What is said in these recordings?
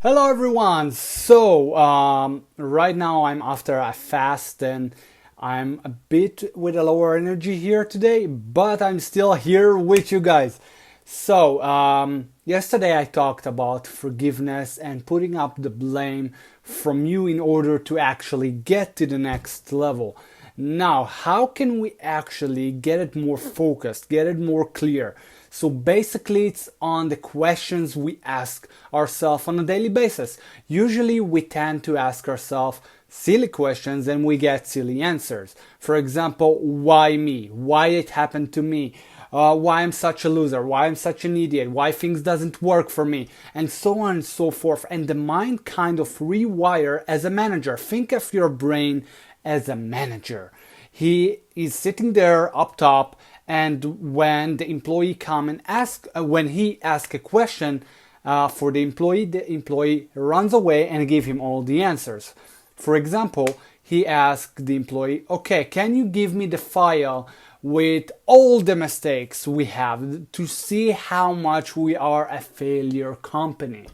Hello everyone. So right now I'm after a fast and I'm a bit with a lower energy here today, but I'm still here with you guys. So yesterday I talked about forgiveness and putting up the blame from you in order to actually get to the next level. Now, how can we actually get it more focused, get it more clear? So basically, it's on the questions we ask ourselves on a daily basis. Usually, we tend to ask ourselves silly questions and we get silly answers. For example, why me? Why it happened to me? Why I'm such a loser? Why I'm such an idiot? Why things doesn't work for me? And so on and so forth. And the mind kind of rewire as a manager. Think of your brain as a manager. He is sitting there up top, and when the employee come and ask, when he asks a question for the employee runs away and give him all the answers. For example, he asked the employee, "Okay, can you give me the file with all the mistakes we have to see how much we are a failure company?"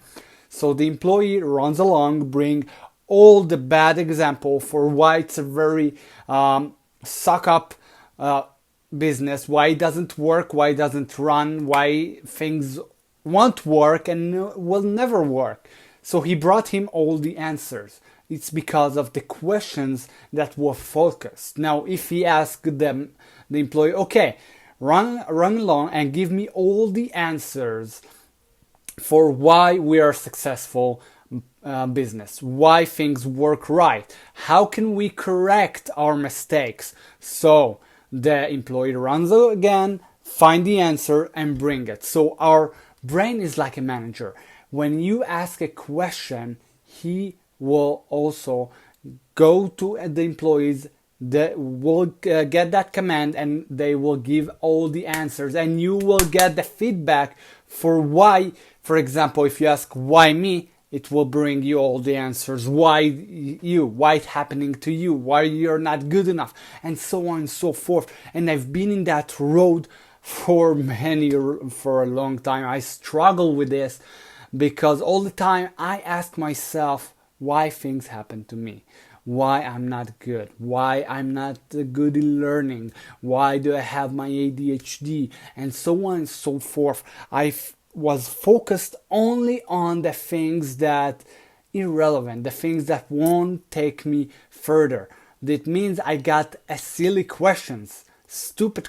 So the employee runs along, bring all the bad example for why it's a very suck up business, why it doesn't work, why it doesn't run, why things won't work and will never work. So he brought him all the answers. It's because of the questions that were focused. Now, if he asked them, the employee, "Okay, run along and give me all the answers for why we are successful business, why things work right, how can we correct our mistakes?" So the employee runs again, find the answer and bring it. So our brain is like a manager. When you ask a question, he will also go to the employees that will get that command and they will give all the answers, and you will get the feedback for why. For example, if you ask why me, it will bring you all the answers. Why you? Why it's happening to you? Why you're not good enough? And so on and so forth. And I've been in that road for a long time. I struggle with this because all the time I ask myself why things happen to me. Why I'm not good, why I'm not good in learning, why do I have my ADHD, and so on and so forth. I was focused only on the things that irrelevant, the things that won't take me further. That means I got a silly questions, stupid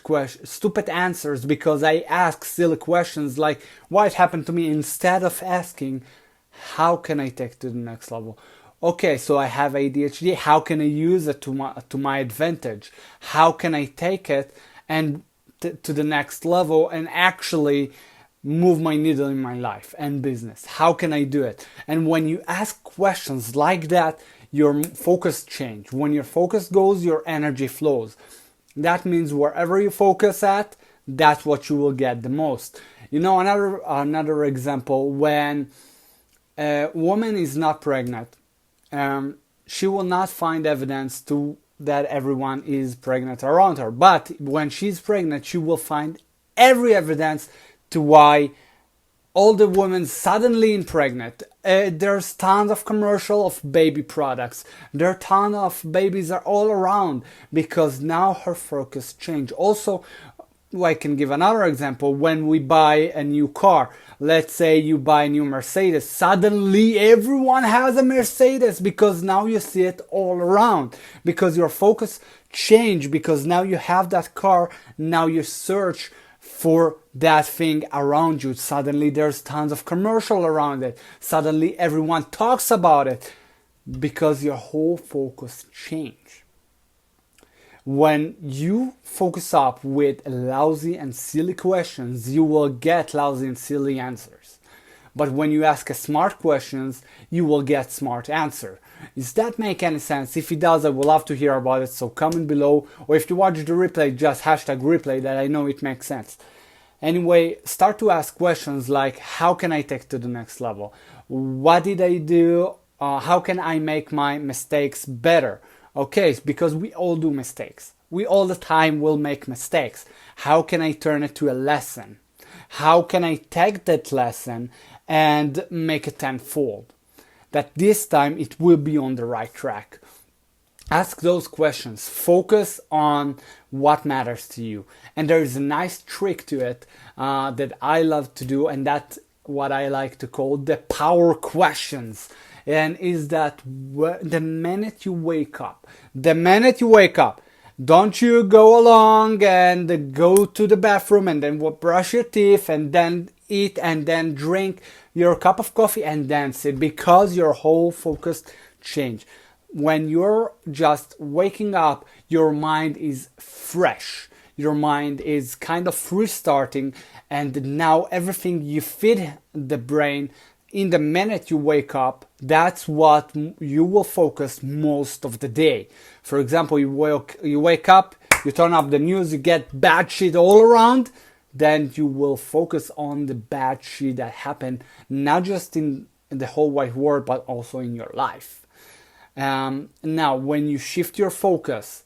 answers because I asked silly questions like why it happened to me instead of asking how can I take to the next level. Okay, so I have ADHD. How can I use it to my advantage? How can I take it and to the next level and actually move my needle in my life and business? How can I do it? And when you ask questions like that, your focus change. When your focus goes, your energy flows. That means wherever you focus at, that's what you will get the most. You know, another example, when a woman is not pregnant, she will not find evidence to that everyone is pregnant around her. But when she's pregnant, she will find every evidence to why all the women suddenly pregnant. There's tons of commercial of baby products. There are tons of babies are all around because now her focus changed. Also, I can give another example. When we buy a new car, let's say you buy a new Mercedes, suddenly everyone has a Mercedes because now you see it all around, because your focus changed, because now you have that car, now you search for that thing around you. Suddenly there's tons of commercial around it. Suddenly everyone talks about it because your whole focus changed. When you focus up with lousy and silly questions, you will get lousy and silly answers. But when you ask smart questions, you will get smart answer. Does that make any sense? If it does, I would love to hear about it, so comment below. Or if you watch the replay, just hashtag replay, that I know it makes sense. Anyway, start to ask questions like, how can I take to the next level? What did I do? How can I make my mistakes better? Okay, because we all do mistakes. We all the time will make mistakes. How can I turn it to a lesson? How can I take that lesson and make it tenfold? that this time it will be on the right track. Ask those questions. Focus on what matters to you. And there is a nice trick to it that I love to do, and that's what I like to call the power questions. And is that the minute you wake up, don't you go along and go to the bathroom and then brush your teeth and then eat and then drink your cup of coffee and then sit, because your whole focus changed. When you're just waking up, your mind is fresh. Your mind is kind of restarting, and now everything you feed the brain in the minute you wake up, that's what you will focus most of the day. For example, you wake up, you turn up the news, you get bad shit all around, then you will focus on the bad shit that happened, not just in the whole wide world, but also in your life. Now, when you shift your focus,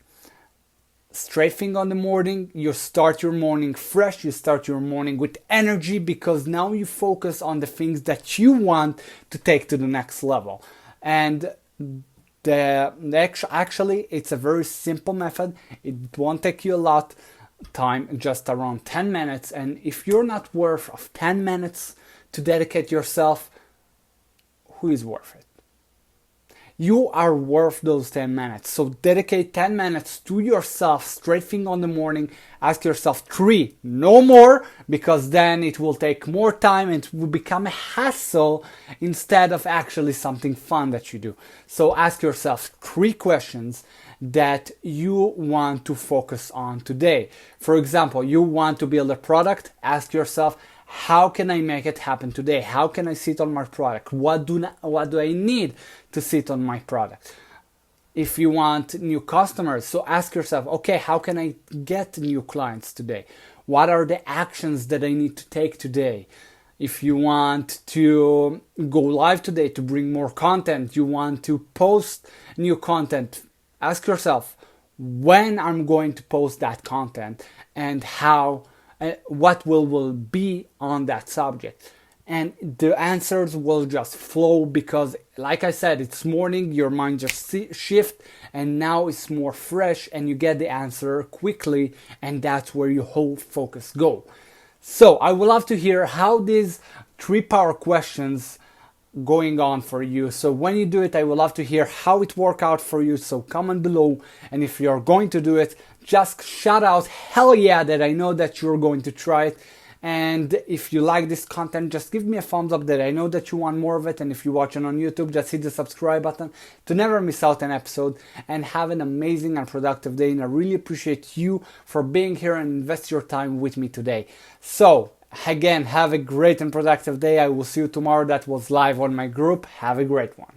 straight thing on the morning, you start your morning fresh, you start your morning with energy, because now you focus on the things that you want to take to the next level. And actually, it's a very simple method. It won't take you a lot time, just around 10 minutes. And if you're not worth of 10 minutes to dedicate yourself, who is worth it? You are worth those 10 minutes. So dedicate 10 minutes to yourself, straight thing on the morning. Ask yourself 3, no more, because then it will take more time and it will become a hassle instead of actually something fun that you do. So ask yourself 3 questions that you want to focus on today. For example, you want to build a product. Ask yourself, how can I make it happen today? How can I sit on my product? What do I need to sit on my product? If you want new customers, so ask yourself, okay, how can I get new clients today? What are the actions that I need to take today? If you want to go live today to bring more content, you want to post new content, ask yourself, when I'm going to post that content and how, what will be on that subject. And the answers will just flow, because like I said, it's morning, your mind just shift, and now it's more fresh and you get the answer quickly, and that's where your whole focus go. So I would love to hear how these 3 power questions going on for you. So when you do it, I would love to hear how it worked out for you. So comment below, and if you're going to do it, just shout out hell yeah, that I know that you're going to try it. And if you like this content, just give me a thumbs up that I know that you want more of it. And if you're watching on YouTube, just hit the subscribe button to never miss out an episode. And have an amazing and productive day. And I really appreciate you for being here and invest your time with me today. So again, have a great and productive day. I will see you tomorrow. That was live on my group. Have a great one.